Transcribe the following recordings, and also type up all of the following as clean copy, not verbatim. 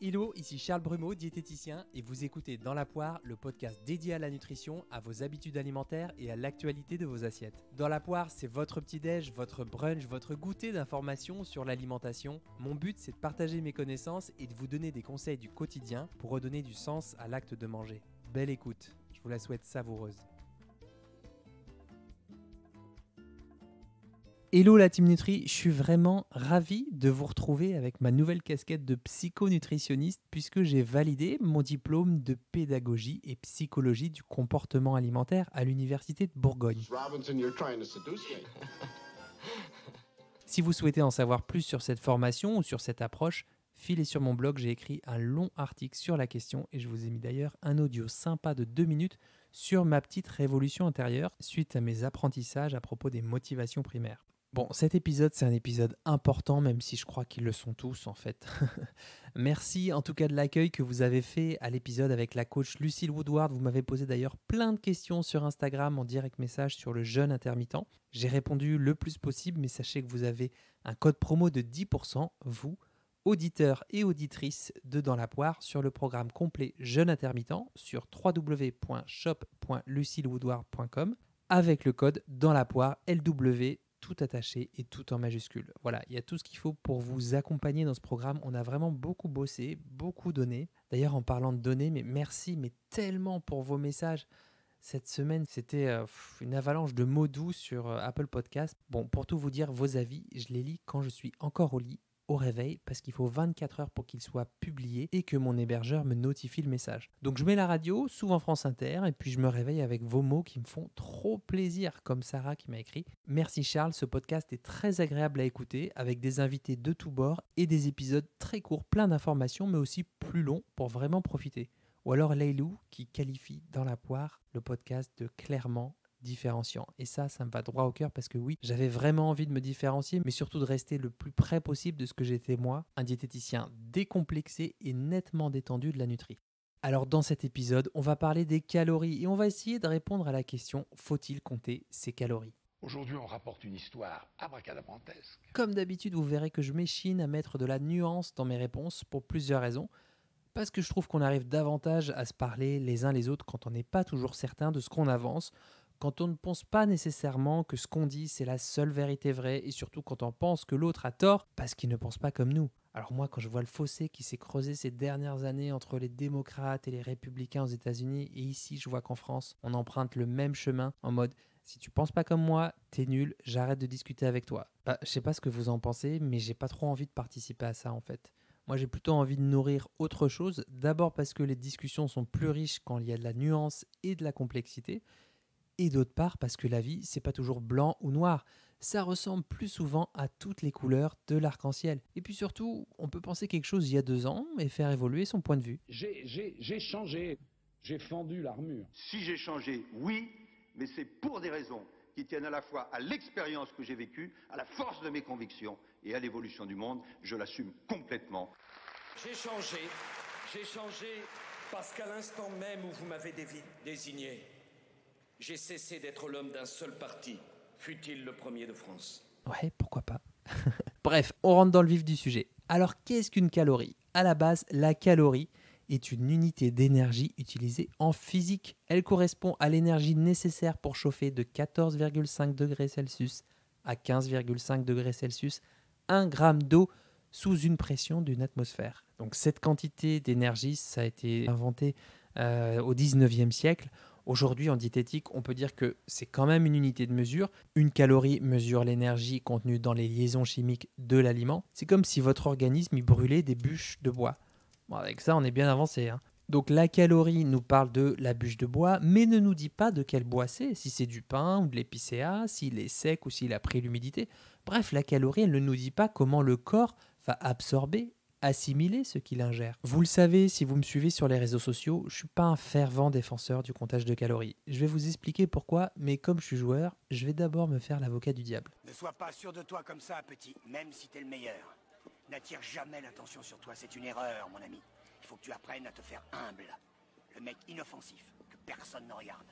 Hello, ici Charles Brumeau, diététicien, et vous écoutez Dans la poire, le podcast dédié à la nutrition, à vos habitudes alimentaires et à l'actualité de vos assiettes. Dans la poire, c'est votre petit-déj, votre brunch, votre goûter d'informations sur l'alimentation. Mon but, c'est de partager mes connaissances et de vous donner des conseils du quotidien pour redonner du sens à l'acte de manger. Belle écoute, je vous la souhaite savoureuse. Hello la Team Nutri, je suis vraiment ravi de vous retrouver avec ma nouvelle casquette de psychonutritionniste puisque j'ai validé mon diplôme de pédagogie et psychologie du comportement alimentaire à l'Université de Bourgogne. Si vous souhaitez en savoir plus sur cette formation ou sur cette approche, filez sur mon blog, j'ai écrit un long article sur la question et je vous ai mis d'ailleurs un audio sympa de 2 minutes sur ma petite révolution intérieure suite à mes apprentissages à propos des motivations primaires. Bon, cet épisode, c'est un épisode important, même si je crois qu'ils le sont tous en fait. Merci en tout cas de l'accueil que vous avez fait à l'épisode avec la coach Lucille Woodward. Vous m'avez posé d'ailleurs plein de questions sur Instagram en direct message sur le jeûne intermittent. J'ai répondu le plus possible, mais sachez que vous avez un code promo de 10%, vous, auditeurs et auditrices de Dans la poire, sur le programme complet jeûne intermittent sur www.shop.lucillewoodward.com avec le code Dans la poire LW, tout attaché et tout en majuscule. Voilà, il y a tout ce qu'il faut pour vous accompagner dans ce programme. On a vraiment beaucoup bossé, beaucoup donné. D'ailleurs, en parlant de données, mais merci, mais tellement pour vos messages. Cette semaine, c'était une avalanche de mots doux sur Apple Podcast. Bon, pour tout vous dire, vos avis, je les lis quand je suis encore au lit, au réveil, parce qu'il faut 24 heures pour qu'il soit publié et que mon hébergeur me notifie le message. Donc je mets la radio, souvent France Inter, et puis je me réveille avec vos mots qui me font trop plaisir, comme Sarah qui m'a écrit. Merci Charles, ce podcast est très agréable à écouter, avec des invités de tous bords et des épisodes très courts, plein d'informations, mais aussi plus longs pour vraiment profiter. Ou alors Leilou qui qualifie Dans la poire le podcast de clairement différenciant. Et ça me va droit au cœur parce que oui, j'avais vraiment envie de me différencier, mais surtout de rester le plus près possible de ce que j'étais moi, un diététicien décomplexé et nettement détendu de la nutri. Alors dans cet épisode, on va parler des calories et on va essayer de répondre à la question, faut-il compter ses calories ? Aujourd'hui, on rapporte une histoire abracadabrantesque. Comme d'habitude, vous verrez que je m'échine à mettre de la nuance dans mes réponses pour plusieurs raisons. Parce que je trouve qu'on arrive davantage à se parler les uns les autres quand on n'est pas toujours certain de ce qu'on avance, quand on ne pense pas nécessairement que ce qu'on dit c'est la seule vérité vraie et surtout quand on pense que l'autre a tort parce qu'il ne pense pas comme nous. Alors moi quand je vois le fossé qui s'est creusé ces dernières années entre les démocrates et les républicains aux États-Unis et ici je vois qu'en France on emprunte le même chemin en mode si tu penses pas comme moi, t'es nul, j'arrête de discuter avec toi. Je sais pas ce que vous en pensez mais j'ai pas trop envie de participer à ça en fait. Moi, j'ai plutôt envie de nourrir autre chose. D'abord parce que les discussions sont plus riches quand il y a de la nuance et de la complexité. Et d'autre part parce que la vie, c'est pas toujours blanc ou noir. Ça ressemble plus souvent à toutes les couleurs de l'arc-en-ciel. Et puis surtout, on peut penser quelque chose il y a 2 ans et faire évoluer son point de vue. J'ai changé, j'ai fendu l'armure. Si j'ai changé, oui, mais c'est pour des raisons qui tiennent à la fois à l'expérience que j'ai vécue, à la force de mes convictions et à l'évolution du monde. Je l'assume complètement. J'ai changé parce qu'à l'instant même où vous m'avez désigné, j'ai cessé d'être l'homme d'un seul parti, fût-il le premier de France. Ouais, pourquoi pas. Bref, on rentre dans le vif du sujet. Alors, qu'est-ce qu'une calorie ? À la base, la calorie est une unité d'énergie utilisée en physique. Elle correspond à l'énergie nécessaire pour chauffer de 14,5 degrés Celsius à 15,5 degrés Celsius 1 gramme d'eau sous une pression d'une atmosphère. Donc cette quantité d'énergie, ça a été inventé au 19e siècle. Aujourd'hui, en diététique, on peut dire que c'est quand même une unité de mesure. Une calorie mesure l'énergie contenue dans les liaisons chimiques de l'aliment. C'est comme si votre organisme y brûlait des bûches de bois. Bon, avec ça, on est bien avancé, hein. Donc la calorie nous parle de la bûche de bois, mais ne nous dit pas de quel bois c'est, si c'est du pain ou de l'épicéa, s'il est sec ou s'il a pris l'humidité. Bref, la calorie, elle ne nous dit pas comment le corps va absorber, assimiler ce qu'il ingère. Vous le savez, si vous me suivez sur les réseaux sociaux, je ne suis pas un fervent défenseur du comptage de calories. Je vais vous expliquer pourquoi, mais comme je suis joueur, je vais d'abord me faire l'avocat du diable. Ne sois pas sûr de toi comme ça, petit, même si t'es le meilleur. N'attire jamais l'attention sur toi, c'est une erreur, mon ami. Il faut que tu apprennes à te faire humble. Le mec inoffensif, que personne ne regarde.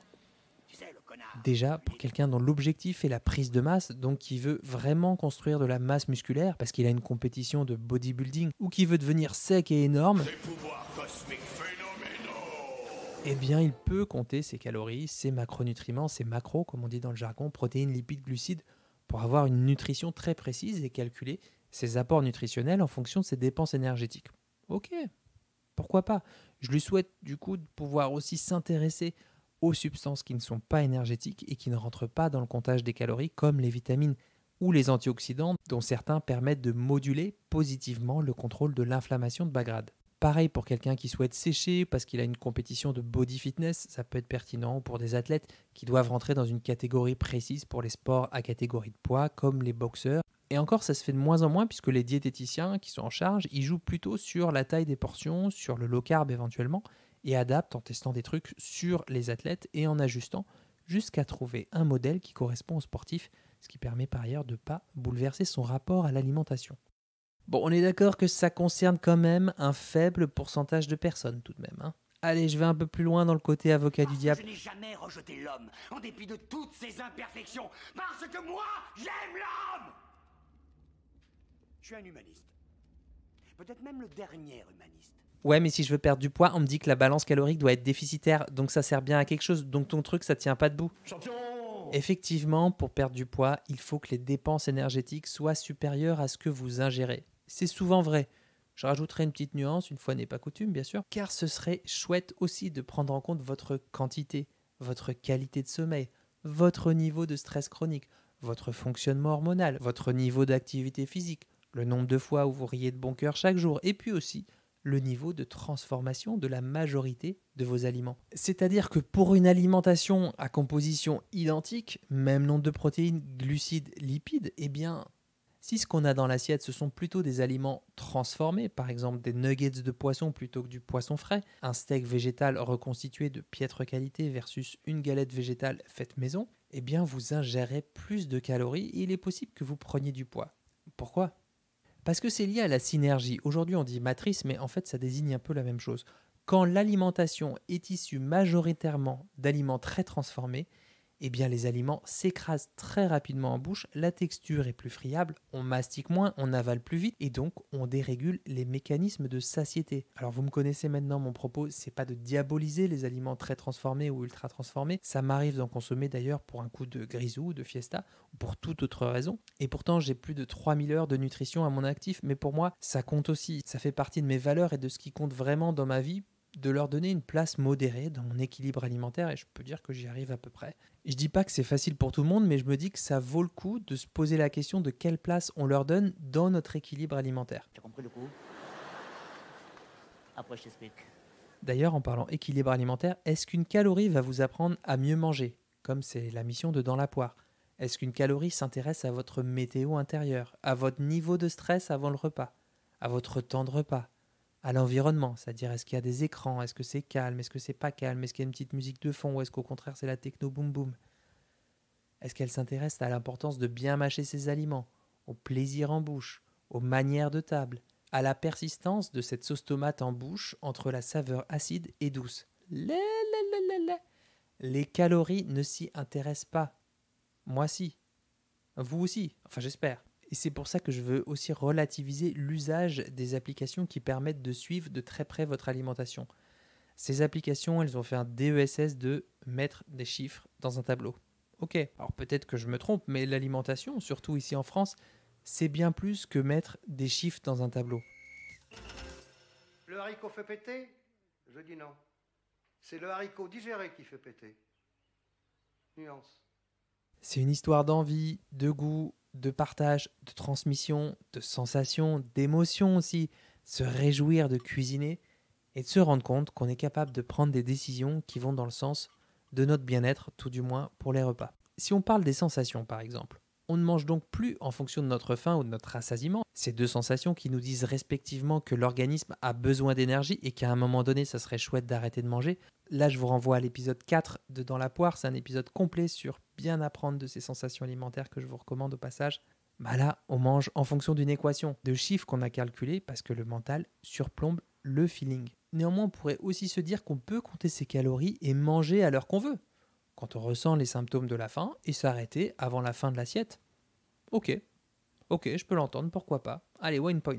Tu sais, le connard. Déjà, pour quelqu'un dont l'objectif est la prise de masse, donc qui veut vraiment construire de la masse musculaire parce qu'il a une compétition de bodybuilding ou qui veut devenir sec et énorme, eh bien, il peut compter ses calories, ses macronutriments, ses macros, comme on dit dans le jargon, protéines, lipides, glucides, pour avoir une nutrition très précise et calculer ses apports nutritionnels en fonction de ses dépenses énergétiques. Ok, pourquoi pas? Je lui souhaite du coup de pouvoir aussi s'intéresser aux substances qui ne sont pas énergétiques et qui ne rentrent pas dans le comptage des calories, comme les vitamines ou les antioxydants, dont certains permettent de moduler positivement le contrôle de l'inflammation de bas grade. Pareil pour quelqu'un qui souhaite sécher parce qu'il a une compétition de body fitness, ça peut être pertinent pour des athlètes qui doivent rentrer dans une catégorie précise pour les sports à catégorie de poids, comme les boxeurs. Et encore, ça se fait de moins en moins puisque les diététiciens qui sont en charge, ils jouent plutôt sur la taille des portions, sur le low carb éventuellement, et adaptent en testant des trucs sur les athlètes et en ajustant jusqu'à trouver un modèle qui correspond aux sportifs, ce qui permet par ailleurs de ne pas bouleverser son rapport à l'alimentation. Bon, on est d'accord que ça concerne quand même un faible pourcentage de personnes tout de même, hein. Allez, je vais un peu plus loin dans le côté avocat du diable. Je n'ai jamais rejeté l'homme, en dépit de toutes ses imperfections, parce que moi, j'aime l'homme. Je suis un humaniste. Peut-être même le dernier humaniste. Ouais, mais si je veux perdre du poids, on me dit que la balance calorique doit être déficitaire, donc ça sert bien à quelque chose, donc ton truc, ça tient pas debout. Champion! Effectivement, pour perdre du poids, il faut que les dépenses énergétiques soient supérieures à ce que vous ingérez. C'est souvent vrai. Je rajouterai une petite nuance, une fois n'est pas coutume, bien sûr, car ce serait chouette aussi de prendre en compte votre quantité, votre qualité de sommeil, votre niveau de stress chronique, votre fonctionnement hormonal, votre niveau d'activité physique, le nombre de fois où vous riez de bon cœur chaque jour, et puis aussi le niveau de transformation de la majorité de vos aliments. C'est-à-dire que pour une alimentation à composition identique, même nombre de protéines, glucides, lipides, eh bien, si ce qu'on a dans l'assiette, ce sont plutôt des aliments transformés, par exemple des nuggets de poisson plutôt que du poisson frais, un steak végétal reconstitué de piètre qualité versus une galette végétale faite maison, eh bien vous ingérez plus de calories et il est possible que vous preniez du poids. Pourquoi ? Parce que c'est lié à la synergie. Aujourd'hui, on dit matrice, mais en fait, ça désigne un peu la même chose. Quand l'alimentation est issue majoritairement d'aliments très transformés, eh bien les aliments s'écrasent très rapidement en bouche, la texture est plus friable, on mastique moins, on avale plus vite et donc on dérégule les mécanismes de satiété. Alors vous me connaissez maintenant, mon propos, c'est pas de diaboliser les aliments très transformés ou ultra transformés, ça m'arrive d'en consommer d'ailleurs pour un coup de grisou, de fiesta ou pour toute autre raison. Et pourtant j'ai plus de 3000 heures de nutrition à mon actif, mais pour moi ça compte aussi, ça fait partie de mes valeurs et de ce qui compte vraiment dans ma vie, de leur donner une place modérée dans mon équilibre alimentaire et je peux dire que j'y arrive à peu près. Je dis pas que c'est facile pour tout le monde, mais je me dis que ça vaut le coup de se poser la question de quelle place on leur donne dans notre équilibre alimentaire. Tu as compris le coup? Après, je t'explique. D'ailleurs, en parlant équilibre alimentaire, est-ce qu'une calorie va vous apprendre à mieux manger, comme c'est la mission de Dans la poire? Est-ce qu'une calorie s'intéresse à votre météo intérieure, à votre niveau de stress avant le repas, à votre temps de repas, à l'environnement, c'est-à-dire est-ce qu'il y a des écrans, est-ce que c'est calme, est-ce que c'est pas calme, est-ce qu'il y a une petite musique de fond ou est-ce qu'au contraire c'est la techno boum boum? Est-ce qu'elle s'intéresse à l'importance de bien mâcher ses aliments, au plaisir en bouche, aux manières de table, à la persistance de cette sauce tomate en bouche entre la saveur acide et douce? Les calories ne s'y intéressent pas. Moi si. Vous aussi, enfin j'espère. Et c'est pour ça que je veux aussi relativiser l'usage des applications qui permettent de suivre de très près votre alimentation. Ces applications, elles ont fait un DESS de mettre des chiffres dans un tableau. Ok, alors peut-être que je me trompe, mais l'alimentation, surtout ici en France, c'est bien plus que mettre des chiffres dans un tableau. Le haricot fait péter? Je dis non. C'est le haricot digéré qui fait péter. Nuance. C'est une histoire d'envie, de goût, de partage, de transmission, de sensations, d'émotions aussi, se réjouir de cuisiner et de se rendre compte qu'on est capable de prendre des décisions qui vont dans le sens de notre bien-être, tout du moins pour les repas. Si on parle des sensations par exemple, on ne mange donc plus en fonction de notre faim ou de notre rassasiement. Ces deux sensations qui nous disent respectivement que l'organisme a besoin d'énergie et qu'à un moment donné, ça serait chouette d'arrêter de manger. Là, je vous renvoie à l'épisode 4 de Dans la poire. C'est un épisode complet sur bien apprendre de ces sensations alimentaires que je vous recommande au passage. Bah là, on mange en fonction d'une équation, de chiffres qu'on a calculés parce que le mental surplombe le feeling. Néanmoins, on pourrait aussi se dire qu'on peut compter ses calories et manger à l'heure qu'on veut. quand on ressent les symptômes de la faim, et s'arrêter avant la fin de l'assiette. Ok, je peux l'entendre, pourquoi pas. Allez, 1 point.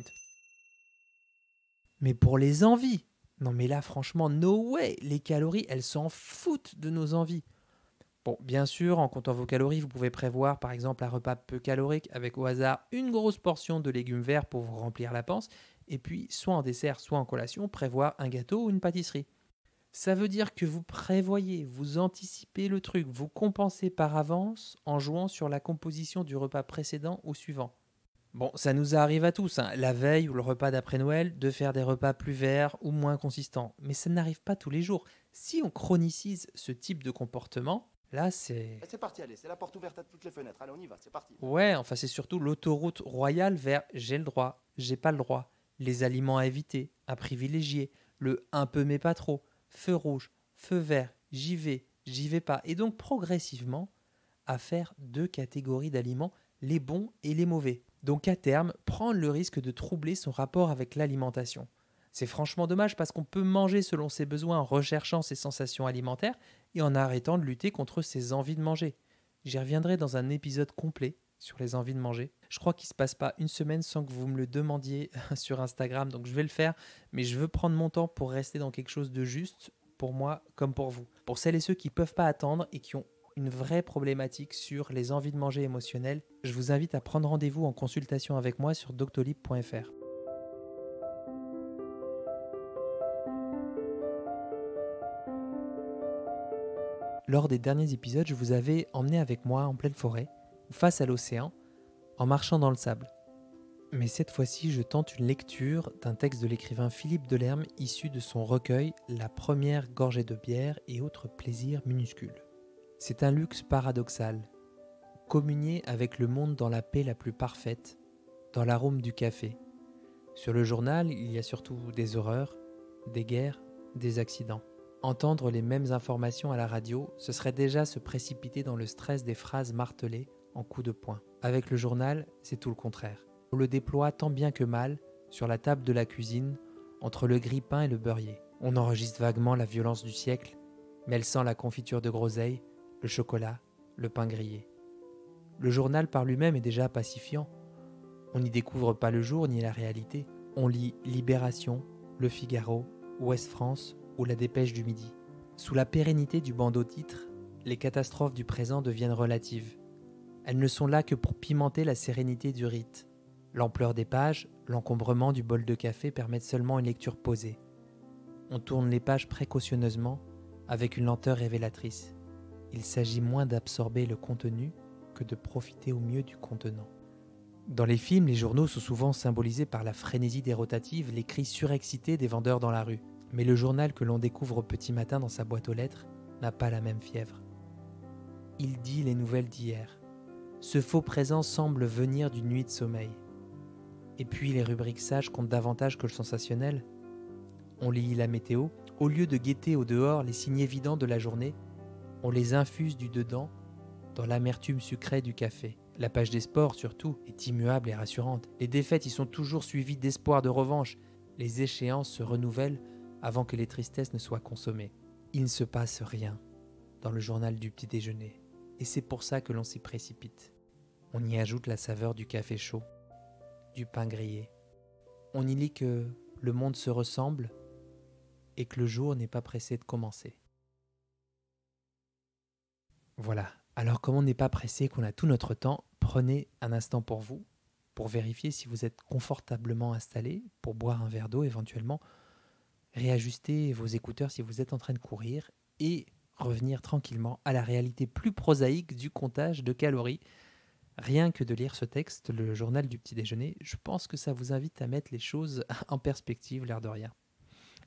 Mais pour les envies, non mais là franchement, no way, les calories, elles s'en foutent de nos envies. Bon, bien sûr, en comptant vos calories, vous pouvez prévoir par exemple un repas peu calorique avec au hasard une grosse portion de légumes verts pour vous remplir la panse, et puis soit en dessert, soit en collation, prévoir un gâteau ou une pâtisserie. Ça veut dire que vous prévoyez, vous anticipez le truc, vous compensez par avance en jouant sur la composition du repas précédent ou suivant. Bon, ça nous arrive à tous, la veille ou le repas d'après Noël, de faire des repas plus verts ou moins consistants. Mais ça n'arrive pas tous les jours. Si on chronicise ce type de comportement, là c'est... C'est parti, allez, c'est la porte ouverte à toutes les fenêtres. Allez, on y va, c'est parti. Ouais, enfin c'est surtout l'autoroute royale vers j'ai le droit, j'ai pas le droit, les aliments à éviter, à privilégier, le un peu mais pas trop, feu rouge, feu vert, j'y vais pas. Et donc progressivement à faire 2 catégories d'aliments, les bons et les mauvais. Donc à terme, prendre le risque de troubler son rapport avec l'alimentation. C'est franchement dommage parce qu'on peut manger selon ses besoins en recherchant ses sensations alimentaires et en arrêtant de lutter contre ses envies de manger. J'y reviendrai dans un épisode complet sur les envies de manger. Je crois qu'il ne se passe pas une semaine sans que vous me le demandiez sur Instagram, donc je vais le faire, mais je veux prendre mon temps pour rester dans quelque chose de juste, pour moi comme pour vous. Pour celles et ceux qui ne peuvent pas attendre et qui ont une vraie problématique sur les envies de manger émotionnelles, je vous invite à prendre rendez-vous en consultation avec moi sur doctolib.fr. Lors des derniers épisodes, je vous avais emmené avec moi en pleine forêt, face à l'océan, en marchant dans le sable. Mais cette fois-ci, je tente une lecture d'un texte de l'écrivain Philippe Delerme issu de son recueil « La première gorgée de bière et autres plaisirs minuscules ». C'est un luxe paradoxal, communier avec le monde dans la paix la plus parfaite, dans l'arôme du café. Sur le journal, il y a surtout des horreurs, des guerres, des accidents. Entendre les mêmes informations à la radio, ce serait déjà se précipiter dans le stress des phrases martelées en coups de poing. Avec le journal, c'est tout le contraire. On le déploie tant bien que mal sur la table de la cuisine, entre le grille-pain et le beurrier. On enregistre vaguement la violence du siècle, mais elle sent la confiture de groseille, le chocolat, le pain grillé. Le journal par lui-même est déjà pacifiant. On n'y découvre pas le jour ni la réalité. On lit Libération, Le Figaro, Ouest France ou La Dépêche du Midi. Sous la pérennité du bandeau titre, les catastrophes du présent deviennent relatives. Elles ne sont là que pour pimenter la sérénité du rite. L'ampleur des pages, l'encombrement du bol de café permettent seulement une lecture posée. On tourne les pages précautionneusement, avec une lenteur révélatrice. Il s'agit moins d'absorber le contenu que de profiter au mieux du contenant. Dans les films, les journaux sont souvent symbolisés par la frénésie des rotatives, les cris surexcités des vendeurs dans la rue. Mais le journal que l'on découvre au petit matin dans sa boîte aux lettres n'a pas la même fièvre. Il dit les nouvelles d'hier. Ce faux présent semble venir d'une nuit de sommeil. Et puis les rubriques sages comptent davantage que le sensationnel. On lit la météo. Au lieu de guetter au dehors les signes évidents de la journée, on les infuse du dedans dans l'amertume sucrée du café. La page des sports, surtout, est immuable et rassurante. Les défaites y sont toujours suivies d'espoir de revanche. Les échéances se renouvellent avant que les tristesses ne soient consommées. Il ne se passe rien dans le journal du petit déjeuner. Et c'est pour ça que l'on s'y précipite. On y ajoute la saveur du café chaud, du pain grillé. On y lit que le monde se ressemble et que le jour n'est pas pressé de commencer. Voilà, alors comme on n'est pas pressé, qu'on a tout notre temps, prenez un instant pour vous, pour vérifier si vous êtes confortablement installé, pour boire un verre d'eau éventuellement, réajuster vos écouteurs si vous êtes en train de courir et revenir tranquillement à la réalité plus prosaïque du comptage de calories. Rien que de lire ce texte, le journal du petit déjeuner, je pense que ça vous invite à mettre les choses en perspective, l'air de rien.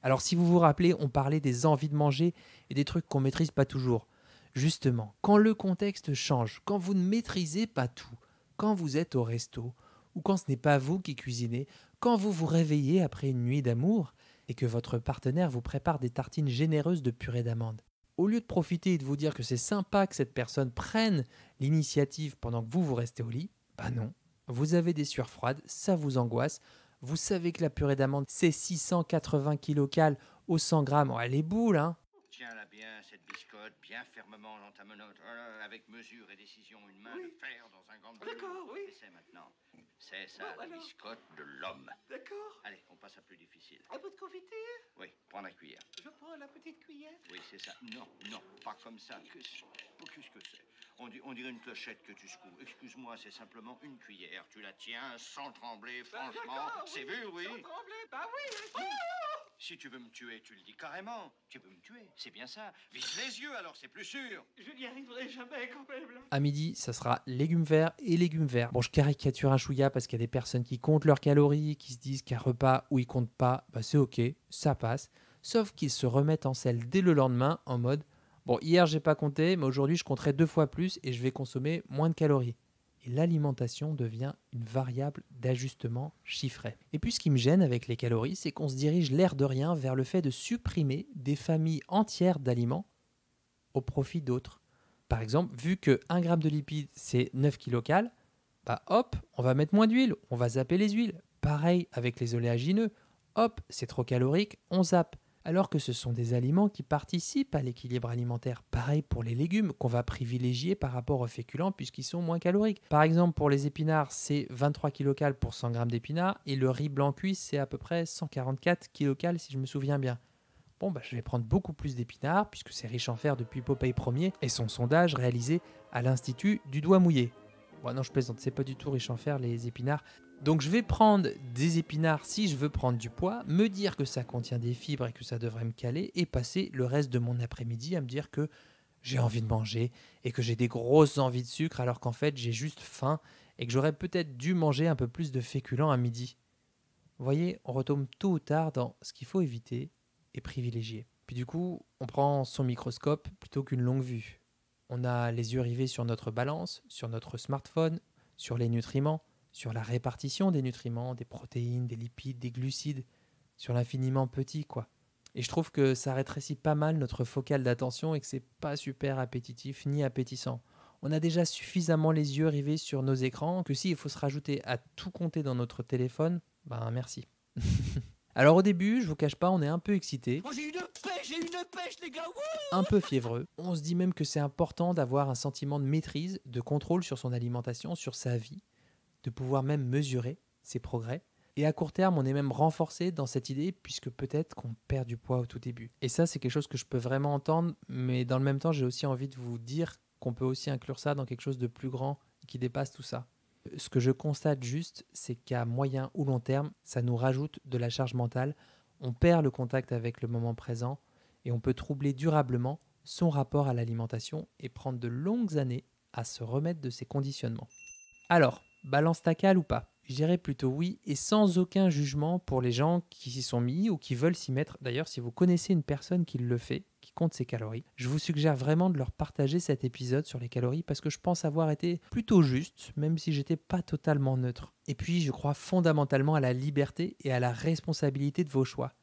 Alors si vous vous rappelez, on parlait des envies de manger et des trucs qu'on ne maîtrise pas toujours. Justement, quand le contexte change, quand vous ne maîtrisez pas tout, quand vous êtes au resto, ou quand ce n'est pas vous qui cuisinez, quand vous vous réveillez après une nuit d'amour et que votre partenaire vous prépare des tartines généreuses de purée d'amande, au lieu de profiter et de vous dire que c'est sympa que cette personne prenne l'initiative pendant que vous restez au lit, bah non, vous avez des sueurs froides, ça vous angoisse, vous savez que la purée d'amande c'est 680 kcal au 100 grammes, elle est boule, hein. Tiens, la bien cette biscotte, bien fermement dans ta menotte, avec mesure et décision, une main de fer dans un gant de velours. D'accord, oui. C'est maintenant. C'est ça, la biscotte de l'homme. D'accord. Allez, on passe à plus difficile. Un peu de confiture? Oui, prends la cuillère. Je prends la petite cuillère. Oui, c'est ça. Non, pas comme ça. Qu'est-ce que c'est? On dirait une clochette que tu secoues. Excuse-moi, c'est simplement une cuillère. Tu la tiens sans trembler, franchement. C'est vu, oui. Sans trembler, bah oui. Si tu veux me tuer, tu le dis carrément. Tu veux me tuer, c'est bien ça. Vise les yeux, alors c'est plus sûr. Je n'y arriverai jamais quand même, là. À midi, ça sera légumes verts et légumes verts. Bon, je caricature un chouïa parce qu'il y a des personnes qui comptent leurs calories, qui se disent qu'un repas où ils comptent pas, bah c'est ok, ça passe. Sauf qu'ils se remettent en selle dès le lendemain en mode « Bon, hier j'ai pas compté, mais aujourd'hui je compterai 2 fois plus et je vais consommer moins de calories. » Et l'alimentation devient une variable d'ajustement chiffré. Et puis ce qui me gêne avec les calories, c'est qu'on se dirige l'air de rien vers le fait de supprimer des familles entières d'aliments au profit d'autres. Par exemple, vu que 1 gramme de lipides, c'est 9 kilocalories, bah hop, on va mettre moins d'huile, on va zapper les huiles. Pareil avec les oléagineux, hop, c'est trop calorique, on zappe. Alors que ce sont des aliments qui participent à l'équilibre alimentaire. Pareil pour les légumes qu'on va privilégier par rapport aux féculents puisqu'ils sont moins caloriques. Par exemple, pour les épinards, c'est 23 kilocalories pour 100 grammes d'épinards et le riz blanc cuit, c'est à peu près 144 kilocalories si je me souviens bien. Bon, bah, je vais prendre beaucoup plus d'épinards puisque c'est riche en fer depuis Popeye Ier et son sondage réalisé à l'Institut du doigt mouillé. Bon, non, je plaisante, c'est pas du tout riche en fer les épinards. Donc je vais prendre des épinards si je veux prendre du poids, me dire que ça contient des fibres et que ça devrait me caler et passer le reste de mon après-midi à me dire que j'ai envie de manger et que j'ai des grosses envies de sucre alors qu'en fait j'ai juste faim et que j'aurais peut-être dû manger un peu plus de féculents à midi. Vous voyez, on retombe tôt ou tard dans ce qu'il faut éviter et privilégier. Puis du coup, on prend son microscope plutôt qu'une longue vue. On a les yeux rivés sur notre balance, sur notre smartphone, sur les nutriments, sur la répartition des nutriments, des protéines, des lipides, des glucides, sur l'infiniment petit, quoi. Et je trouve que ça rétrécit pas mal notre focale d'attention et que c'est pas super appétitif ni appétissant. On a déjà suffisamment les yeux rivés sur nos écrans que s'il faut se rajouter à tout compter dans notre téléphone, ben merci. Alors au début, je vous cache pas, on est un peu excité. Oh, j'ai une pêche, les gars. Un peu fiévreux. On se dit même que c'est important d'avoir un sentiment de maîtrise, de contrôle sur son alimentation, sur sa vie, de pouvoir même mesurer ses progrès. Et à court terme, on est même renforcé dans cette idée puisque peut-être qu'on perd du poids au tout début. Et ça, c'est quelque chose que je peux vraiment entendre, mais dans le même temps, j'ai aussi envie de vous dire qu'on peut aussi inclure ça dans quelque chose de plus grand qui dépasse tout ça. Ce que je constate juste, c'est qu'à moyen ou long terme, ça nous rajoute de la charge mentale, on perd le contact avec le moment présent et on peut troubler durablement son rapport à l'alimentation et prendre de longues années à se remettre de ces conditionnements. Alors, balance ta cale ou pas? Je dirais plutôt oui et sans aucun jugement pour les gens qui s'y sont mis ou qui veulent s'y mettre. D'ailleurs, si vous connaissez une personne qui le fait, qui compte ses calories, je vous suggère vraiment de leur partager cet épisode sur les calories parce que je pense avoir été plutôt juste, même si j'étais pas totalement neutre. Et puis, je crois fondamentalement à la liberté et à la responsabilité de vos choix.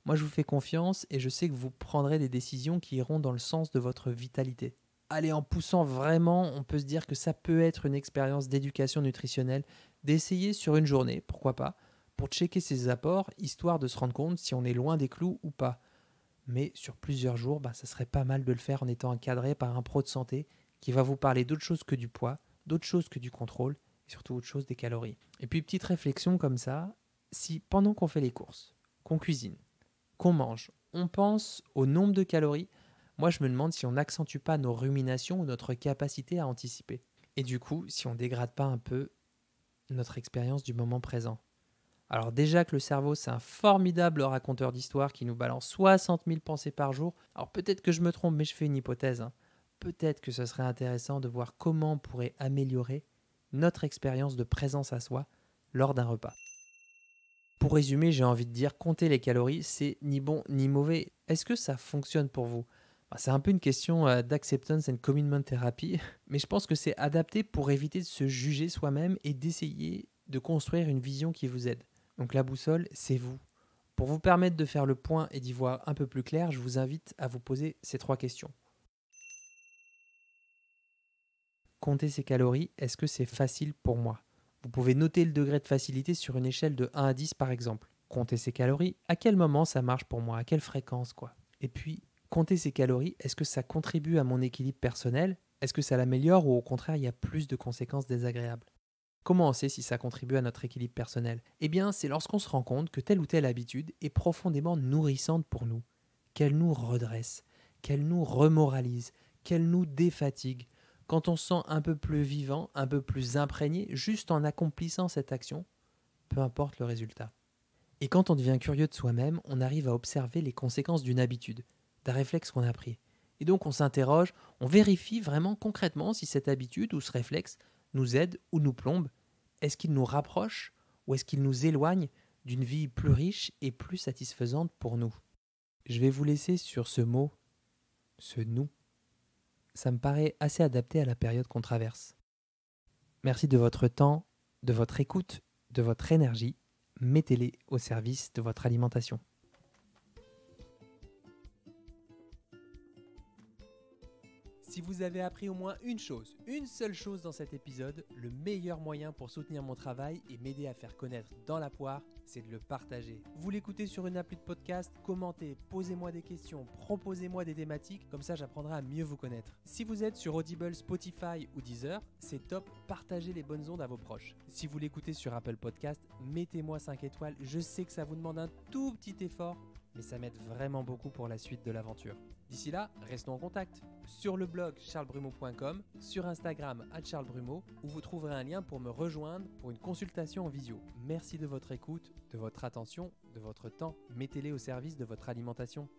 Moi, je vous fais confiance et je sais que vous prendrez des décisions qui iront dans le sens de votre vitalité. Allez, en poussant vraiment, on peut se dire que ça peut être une expérience d'éducation nutritionnelle, d'essayer sur une journée, pourquoi pas, pour checker ses apports, histoire de se rendre compte si on est loin des clous ou pas. Mais sur plusieurs jours, ça serait pas mal de le faire en étant encadré par un pro de santé qui va vous parler d'autre chose que du poids, d'autre chose que du contrôle, et surtout autre chose des calories. Et puis petite réflexion comme ça, si pendant qu'on fait les courses, qu'on cuisine, qu'on mange, on pense au nombre de calories, moi je me demande si on n'accentue pas nos ruminations ou notre capacité à anticiper. Et du coup, si on dégrade pas un peu notre expérience du moment présent. Alors déjà que le cerveau, c'est un formidable raconteur d'histoire qui nous balance 60 000 pensées par jour. Alors peut-être que je me trompe, mais je fais une hypothèse. Peut-être que ce serait intéressant de voir comment on pourrait améliorer notre expérience de présence à soi lors d'un repas. Pour résumer, j'ai envie de dire, compter les calories, c'est ni bon ni mauvais. Est-ce que ça fonctionne pour vous ? C'est un peu une question d'acceptance and commitment therapy, mais je pense que c'est adapté pour éviter de se juger soi-même et d'essayer de construire une vision qui vous aide. Donc la boussole, c'est vous. Pour vous permettre de faire le point et d'y voir un peu plus clair, je vous invite à vous poser ces 3 questions. Compter ses calories, est-ce que c'est facile pour moi ? Vous pouvez noter le degré de facilité sur une échelle de 1 à 10 par exemple. Compter ses calories, à quel moment ça marche pour moi ? À quelle fréquence quoi ? Et puis, Compter ses calories, est-ce que ça contribue à mon équilibre personnel? Est-ce que ça l'améliore ou au contraire, il y a plus de conséquences désagréables? Comment on sait si ça contribue à notre équilibre personnel? Eh bien, c'est lorsqu'on se rend compte que telle ou telle habitude est profondément nourrissante pour nous, qu'elle nous redresse, qu'elle nous remoralise, qu'elle nous défatigue. Quand on se sent un peu plus vivant, un peu plus imprégné, juste en accomplissant cette action, peu importe le résultat. Et quand on devient curieux de soi-même, on arrive à observer les conséquences d'une habitude, d'un réflexe qu'on a pris. Et donc on s'interroge, on vérifie vraiment concrètement si cette habitude ou ce réflexe nous aide ou nous plombe. Est-ce qu'il nous rapproche ou est-ce qu'il nous éloigne d'une vie plus riche et plus satisfaisante pour nous? Je vais vous laisser sur ce mot, ce nous. Ça me paraît assez adapté à la période qu'on traverse. Merci de votre temps, de votre écoute, de votre énergie. Mettez-les au service de votre alimentation. Si vous avez appris au moins une seule chose dans cet épisode, le meilleur moyen pour soutenir mon travail et m'aider à faire connaître Dans la poire, c'est de le partager. Vous l'écoutez sur une appli de podcast, commentez, posez-moi des questions, proposez-moi des thématiques, comme ça j'apprendrai à mieux vous connaître. Si vous êtes sur Audible, Spotify ou Deezer, c'est top, partagez les bonnes ondes à vos proches. Si vous l'écoutez sur Apple Podcast, mettez-moi 5 étoiles, je sais que ça vous demande un tout petit effort, mais ça m'aide vraiment beaucoup pour la suite de l'aventure. D'ici là, restons en contact sur le blog charlesbrumeau.com, sur Instagram @charlesbrumeau, où vous trouverez un lien pour me rejoindre pour une consultation en visio. Merci de votre écoute, de votre attention, de votre temps. Mettez-les au service de votre alimentation.